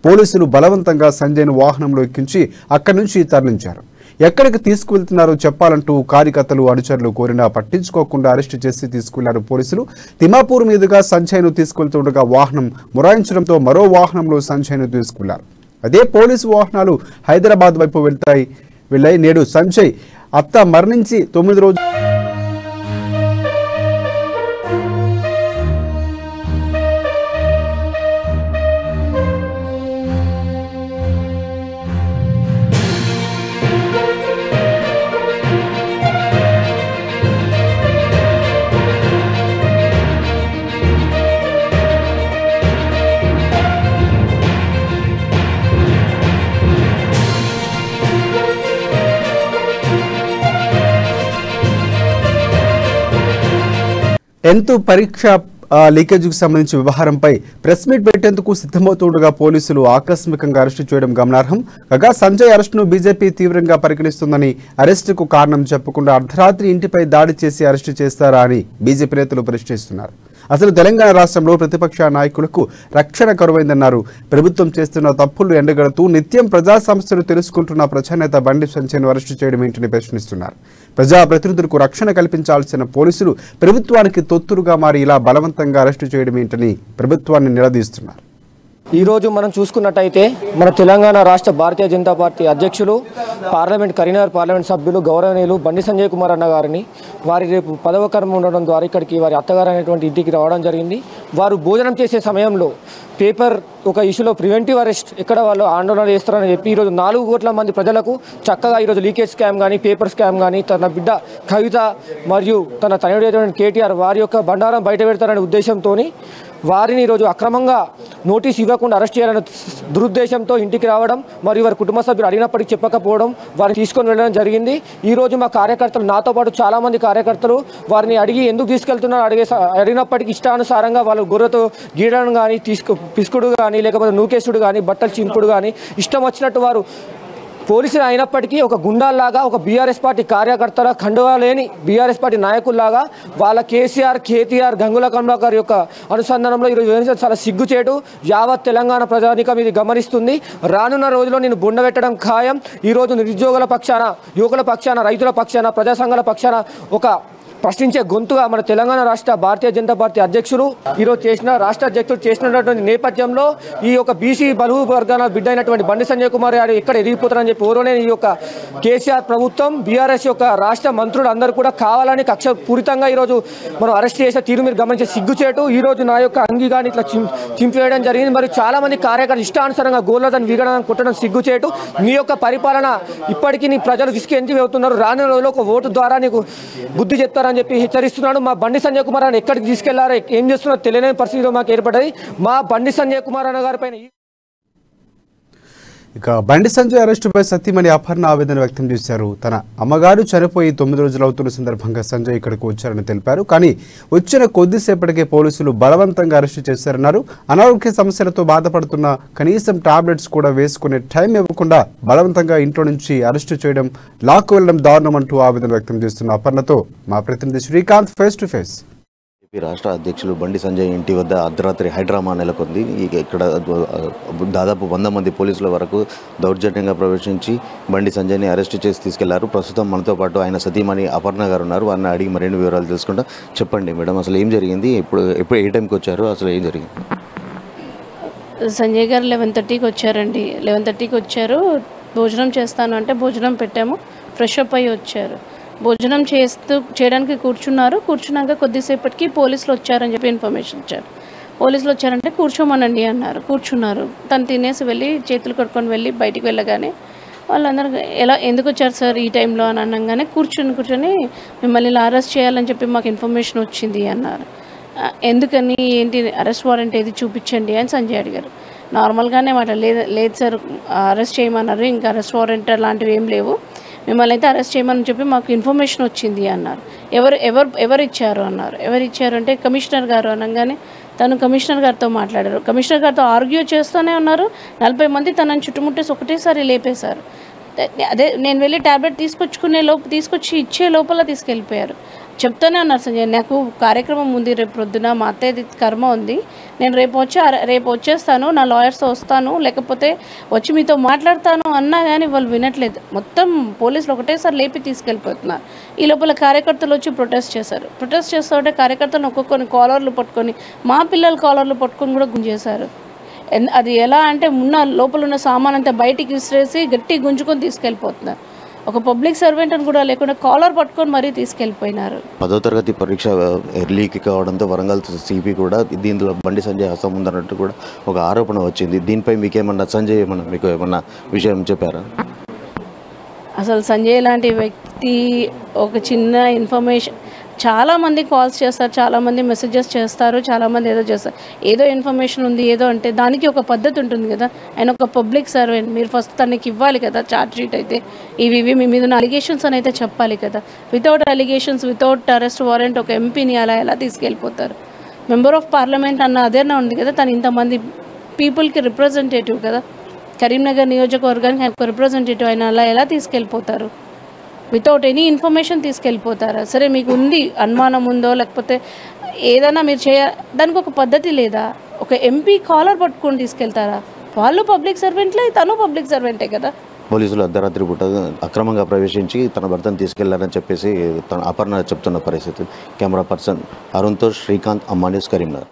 పోలీసులు బలవంతంగా సంజయ్ను వాహనంలో ఎక్కించి అక్కడి నుంచి తరలించారు. ఎక్కడికి తీసుకువెళ్తున్నారో చెప్పాలంటూ కార్యకర్తలు అనుచరులు కోరినా పట్టించుకోకుండా అరెస్టు చేసి తీసుకువెళ్లారు పోలీసులు. తిమ్మాపూర్ మీదుగా సంజయ్ను తీసుకువెళ్తుండగా వాహనం మొరాయించడంతో మరో వాహనంలో సంజయ్ను తీసుకువెళ్లారు. అదే పోలీసు వాహనాలు హైదరాబాద్ వైపు వెళ్ళాయి. నేడు సంజయ్ అత్త మరణించి 9 రోజులు. ఎంతో పరీక్ష లీకేజీకి సంబంధించిన వ్యవహారంపై ప్రెస్ మీట్ పెట్టేందుకు సిద్ధమవుతుండగా పోలీసులు ఆకస్మికంగా అరెస్టు చేయడం గమనార్హం. కాగా సంజయ్ అరెస్టును బీజేపీ తీవ్రంగా పరిగణిస్తుందని, అరెస్టుకు కారణం చెప్పకుండా అర్ధరాత్రి ఇంటిపై దాడి చేసి అరెస్టు చేస్తారా అని బీజేపీ నేతలు ప్రశ్నిస్తున్నారు. అసలు తెలంగాణ రాష్ట్రంలో ప్రతిపక్ష నాయకులకు రక్షణ కరువైందన్నారు. ప్రభుత్వం చేస్తున్న తప్పులు ఎండగడుతూ నిత్యం ప్రజా సమస్యలు తెలుసుకుంటున్న ప్రజానేత బండి సంజయ్ను అరెస్టు చేయడం ఏంటని ప్రశ్నిస్తున్నారు. ప్రజాప్రతినిధులకు రక్షణ కల్పించాల్సిన పోలీసులు ప్రభుత్వానికి తొత్తురుగా మారి ఇలా బలవంతంగా అరెస్టు చేయడం ఏంటని ప్రభుత్వాన్ని నిలదీస్తున్నారు. ఈరోజు మనం చూసుకున్నట్టయితే మన తెలంగాణ రాష్ట్ర భారతీయ జనతా పార్టీ అధ్యక్షులు, కరీంనగర్ పార్లమెంట్ సభ్యులు గౌరవనీయులు బండి సంజయ్ కుమార్ అన్న గారిని వారి రేపు 10వ కర్మ ఉండడం ద్వారా ఇక్కడికి వారి అత్తగారు అనేటువంటి ఇంటికి రావడం జరిగింది. వారు భోజనం చేసే సమయంలో పేపర్ ఒక ఇష్యూలో ప్రివెంటివ్ అరెస్ట్ ఎక్కడ వాళ్ళు ఆందోళన చేస్తారని చెప్పి ఈరోజు 4 కోట్ల మంది ప్రజలకు చక్కగా ఈరోజు లీకేజ్ స్కామ్ కానీ, పేపర్ స్కామ్ కానీ, తన బిడ్డ కవిత మరియు తన తనయుడైనటువంటి కేటీఆర్ వారి యొక్క బండారం బయట పెడతారనే ఉద్దేశంతో వారిని ఈరోజు అక్రమంగా నోటీస్ ఇవ్వకుండా అరెస్ట్ చేయాలనే దురుద్దేశంతో ఇంటికి రావడం మరియు వారి కుటుంబ సభ్యులు అడిగినప్పటికీ చెప్పకపోవడం వారిని తీసుకొని వెళ్ళడం జరిగింది. ఈరోజు మా కార్యకర్తలు, నాతో పాటు చాలామంది కార్యకర్తలు వారిని అడిగి ఎందుకు తీసుకెళ్తున్నారో అడిగినప్పటికీ ఇష్టానుసారంగా వాళ్ళు గొర్రెతో గీయడం కానీ, పిసుకుడు కానీ, లేకపోతే నూకేసుడు కానీ, బట్టలు చింపుడు కానీ ఇష్టం వచ్చినట్టు వారు పోలీసులు అయినప్పటికీ ఒక గుండాల్లాగా, ఒక బీఆర్ఎస్ పార్టీ కార్యకర్తల కండువా లేని బీఆర్ఎస్ పార్టీ నాయకుల్లాగా వాళ్ళ కేసీఆర్, కేటీఆర్, గంగుల కమలాకర్ యొక్క అనుసంధానంలో ఈరోజు చాలా సిగ్గుచేటు యావత్ తెలంగాణ ప్రజానికం ఇది గమనిస్తుంది. రానున్న రోజుల్లో నేను బొండబెట్టడం ఖాయం. ఈరోజు నిరుద్యోగుల పక్షాన, యువకుల పక్షాన, రైతుల పక్షాన, ప్రజా సంఘాల పక్షాన ఒక ప్రశ్నించే గొంతుగా మన తెలంగాణ రాష్ట్ర భారతీయ జనతా పార్టీ అధ్యక్షులు ఈరోజు రాష్ట్ర అధ్యక్షుడు చేసినటువంటి నేపథ్యంలో ఈ యొక్క బీసీ బలుగు వర్గాల బిడ్డ అయినటువంటి బండి సంజయ్ కుమార్ గారు ఎక్కడ ఎదిగిపోతారని చెప్పి ఓరోనే ఈ యొక్క కేసీఆర్ ప్రభుత్వం, బీఆర్ఎస్ యొక్క రాష్ట్ర మంత్రులు అందరూ కూడా కావాలని కక్ష పూరితంగా ఈరోజు మనం అరెస్ట్ చేసే తీరు మీరు గమనించే సిగ్గుచేటు. ఈరోజు నా యొక్క అంగి కానీ ఇట్లా చింపివేయడం జరిగింది. మరియు చాలామంది కార్యకర్తలు ఇష్టానుసారంగా గోళ్ళదని విగడని కొట్టడం సిగ్గుచేటు. మీ యొక్క పరిపాలన ఇప్పటికీ నీ ప్రజలు విసికెంచి వెళ్తున్నారు. రానున్న రోజుల్లో ఒక ఓటు ద్వారా నీకు బుద్ధి చెప్తారని చెప్పి హెచ్చరిస్తున్నాడు. మా బండి సంజయ్ కుమార్ అన్న ఎక్కడికి తీసుకెళ్లారో, ఏం చేస్తున్నారో తెలియని పరిస్థితిలో మాకు ఏర్పడ్డది. మా బండి సంజయ్ కుమార్ అన్న గారి పైన ఇక బండి సంజయ్ అరెస్టుపై సతీమణి అపర్ణ ఆవేదన వ్యక్తం చేశారు. తన అమ్మగారు చనిపోయి 9 రోజులు అవుతున్న సందర్భంగా సంజయ్ ఇక్కడికి వచ్చారని తెలిపారు. కానీ వచ్చిన కొద్దిసేపటికే పోలీసులు బలవంతంగా అరెస్టు చేశారన్నారు. అనారోగ్య సమస్యలతో బాధపడుతున్న కనీసం టాబ్లెట్స్ కూడా వేసుకునే టైం ఇవ్వకుండా బలవంతంగా ఇంట్లో నుంచి అరెస్టు చేయడం, లాక్కు వెళ్లడం దారుణం అంటూ ఆవేదన వ్యక్తం చేస్తున్న అపర్ణతో మా ప్రతినిధి శ్రీకాంత్ ఫేస్ టు ఫేస్. రాష్ట్ర అధ్యక్షులు బండి సంజయ్ ఇంటి వద్ద అర్ధరాత్రి హైడ్రామా నెలకొంది. ఇక్కడ దాదాపు 100 మంది పోలీసుల వరకు దౌర్జన్యంగా ప్రవేశించి బండి సంజయ్ని అరెస్ట్ చేసి తీసుకెళ్లారు. ప్రస్తుతం మనతో పాటు ఆయన సతీమణి అపర్ణ గారు ఉన్నారు. వారిని అడిగి మరిన్ని వివరాలు తెలుసుకుంటా. చెప్పండి మేడం, అసలు ఏం జరిగింది? ఎప్పుడు ఏ టైంకి వచ్చారు? అసలు ఏం జరిగింది? సంజయ్ గారు 11:30కి వచ్చారండి. 11:30కి వచ్చారు. భోజనం చేస్తాను అంటే భోజనం పెట్టాము. ఫ్రెష్ అప్ అయ్యి వచ్చారు. భోజనం చేయడానికి కూర్చున్నాక కొద్దిసేపటికి పోలీసులు వచ్చారని చెప్పి ఇన్ఫర్మేషన్ ఇచ్చారు. పోలీసులు వచ్చారంటే కూర్చోమనండి అన్నారు. కూర్చున్నారు. తను తినేసి వెళ్ళి చేతులు కట్టుకొని వెళ్ళి బయటికి వెళ్ళగానే వాళ్ళందరూ ఎందుకు వచ్చారు సార్ ఈ టైంలో అని అనగానే కూర్చొని మిమ్మల్ని ఇలా అరెస్ట్ చేయాలని చెప్పి మాకు ఇన్ఫర్మేషన్ వచ్చింది అన్నారు. ఎందుకని, ఏంటి, అరెస్ట్ వారెంట్ ఏది చూపించండి అని సంజయ్ అడిగారు. నార్మల్గానే మాట లేదు సార్ అరెస్ట్ చేయమన్నారు, ఇంకా అరెస్ట్ వారెంట్ అలాంటివి ఏం లేవు, మిమ్మల్ని అయితే అరెస్ట్ చేయమని చెప్పి మాకు ఇన్ఫర్మేషన్ వచ్చింది అన్నారు. ఎవరు ఇచ్చారు అన్నారు. ఎవరు ఇచ్చారు అంటే కమిషనర్ గారు అనగానే తను కమిషనర్ గారితో మాట్లాడారు. కమిషనర్ గారితో ఆర్గ్యూ చేస్తూనే ఉన్నారు. 40 మంది తనని చుట్టుముట్టేసి ఒకటేసారి లేపేశారు. అదే నేను వెళ్ళి ట్యాబ్లెట్ తీసుకొచ్చి ఇచ్చే లోపల తీసుకెళ్ళిపోయారు. చెప్తూనే ఉన్నారు సంజయ్, నాకు కార్యక్రమం ఉంది రేపు ప్రొద్దున, మా అత్తయ్యది కర్మ ఉంది, నేను రేపు వచ్చేస్తాను, నా లాయర్స్తో వస్తాను, లేకపోతే వచ్చి మీతో మాట్లాడతాను అన్నా కానీ వాళ్ళు వినట్లేదు. మొత్తం పోలీసులు ఒకటేసారి లేపి తీసుకెళ్ళిపోతున్నారు. ఈ లోపల కార్యకర్తలు వచ్చి ప్రొటెస్ట్ చేస్తుంటే కార్యకర్తలను ఒక్కొక్కరిని కాలర్లు పట్టుకొని, మా పిల్లల కాలర్లు పట్టుకొని కూడా గుంజేశారు. అది ఎలా అంటే లోపల ఉన్న సామాన్ అంతా బయటికి విసిరేసి గట్టి గుంజుకొని తీసుకెళ్ళిపోతున్నారు. ఒక పబ్లిక్ సర్వెంట్ అని కూడా లేకుండా కాలర్ పట్టుకొని మరీ తీసుకెళ్ళిపోయినారు. 10వ తరగతి పరీక్ష లీక్ కావడంతో వరంగల్ సిపి కూడా దీంట్లో బండి సంజయ్ హస్తం ఉందన్నట్టు కూడా ఒక ఆరోపణ వచ్చింది. దీనిపై మీకేమన్నా సంజయ్ మీకు ఏమన్నా విషయం చెప్పారా? అసలు సంజయ్ లాంటి వ్యక్తి ఒక చిన్న ఇన్ఫర్మేషన్, చాలామంది కాల్స్ చేస్తారు, చాలామంది మెసేజెస్ చేస్తారు, చాలామంది ఏదో చేస్తారు. ఏదో ఇన్ఫర్మేషన్ ఉంది ఏదో అంటే దానికి ఒక పద్ధతి ఉంటుంది కదా. ఆయన ఒక పబ్లిక్ సర్వెంట్, మీరు ఫస్ట్ తనకి ఇవ్వాలి కదా ఛార్జ్ షీట్ అయితే, ఇవి మీ మీద ఉన్న అలిగేషన్స్ అని అయితే చెప్పాలి కదా. Without allegations, without arrest warrant ఒక ఎంపీని ఎలా తీసుకెళ్ళిపోతారు? మెంబర్ ఆఫ్ పార్లమెంట్ అన్న అదేనా ఉంది కదా, తను ఇంతమంది పీపుల్కి రిప్రజెంటేటివ్ కదా, కరీంనగర్ నియోజకవర్గానికి ఒక రిప్రజెంటేటివ్ అయినా ఎలా తీసుకెళ్ళిపోతారు? వితౌట్ ఎనీ ఇన్ఫర్మేషన్ తీసుకెళ్ళిపోతారా? సరే మీకు ఉంది, అనుమానం ఉందో లేకపోతే ఏదైనా మీరు దానికి ఒక పద్ధతి లేదా? ఒక ఎంపీ కాలర్ పట్టుకొని తీసుకెళ్తారా? వాళ్ళు పబ్లిక్ సర్వెంట్లే, తను పబ్లిక్ సర్వెంటే కదా. పోలీసులు అర్ధరాత్రి పూట అక్రమంగా ప్రవేశించి తన భర్తను తీసుకెళ్లారని చెప్పేసి తన అపర్ణ చెప్తున్న పరిస్థితి. కెమెరా పర్సన్ అరుణ్తో శ్రీకాంత్, అమ్మా న్యూస్, కరీంనగర్.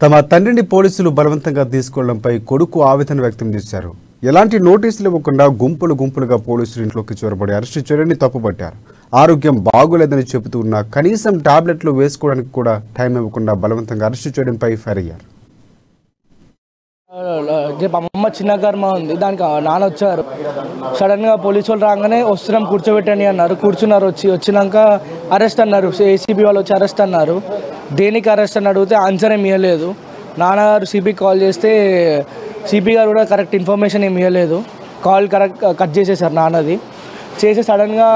తమ తండ్రిని పోలీసులు బలవంతంగా తీసుకెళ్లడంపై కొడుకు ఆవేదన వ్యక్తం చేశారు. ఎలాంటి నోటీసులు ఇవ్వకుండా గుంపులుగా పోలీసులు ఇంట్లోకి చొరబడి అరెస్టు చేయడాన్ని తప్పుపట్టారు. ఆరోగ్యం బాగోలేదని చెబుతూ ఉన్నా కనీసం టాబ్లెట్లు వేసుకోవడానికి కూడా టైం ఇవ్వకుండా బలవంతంగా అరెస్టు చేయడంపై ఫైర్ అయ్యారు. అమ్మ చిన్న కర్మ ఉంది, దానికి నాన్న వచ్చారు. సడన్గా పోలీసు వాళ్ళు రాగానే వస్తున్నాం కూర్చోబెట్టండి అన్నారు. కూర్చున్నారు. వచ్చినాక అరెస్ట్ అన్నారు. ఏసీబీ వాళ్ళు వచ్చి అరెస్ట్ అన్నారు. దేనికి అరెస్ట్ అని అడిగితే ఆన్సర్ ఏమి ఇవ్వలేదు. నాన్నగారు సిపికి కాల్ చేస్తే సిపి గారు కూడా కరెక్ట్ ఇన్ఫర్మేషన్ ఏమి ఇవ్వలేదు. కాల్ కట్ చేసేసారు నాన్నది. చేసి సడన్గా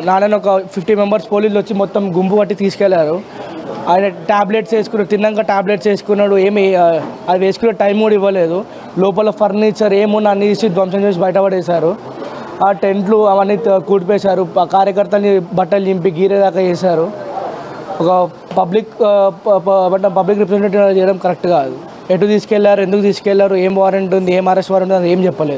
నాన్నని ఒక 50 మెంబర్స్ పోలీసులు వచ్చి మొత్తం గుంపు పట్టి తీసుకెళ్లారు. ఆయన ట్యాబ్లెట్స్ వేసుకున్నాడు, తిన్నాక ట్యాబ్లెట్స్ వేసుకున్నాడు. అది వేసుకునే టైం కూడా ఇవ్వలేదు. లోపల ఫర్నిచర్ ఏమున్నా అన్ని తీసి ధ్వంసం చేసి బయటపడేశారు. ఆ టెంట్లు అవన్నీ కూడిపేశారు. కార్యకర్తల్ని బట్టలు చింపి గీరేదాకా చేశారు. ఒక పబ్లిక్ రిప్రజెంటేటివ్ చేయడం కరెక్ట్ కాదు. ఎటు తీసుకెళ్లారు, ఎందుకు తీసుకెళ్లారు, ఏం వారెంట్ ఉంది, ఏం అరెస్ట్ వారెంట్ ఉంది, ఏం చెప్పలేదు.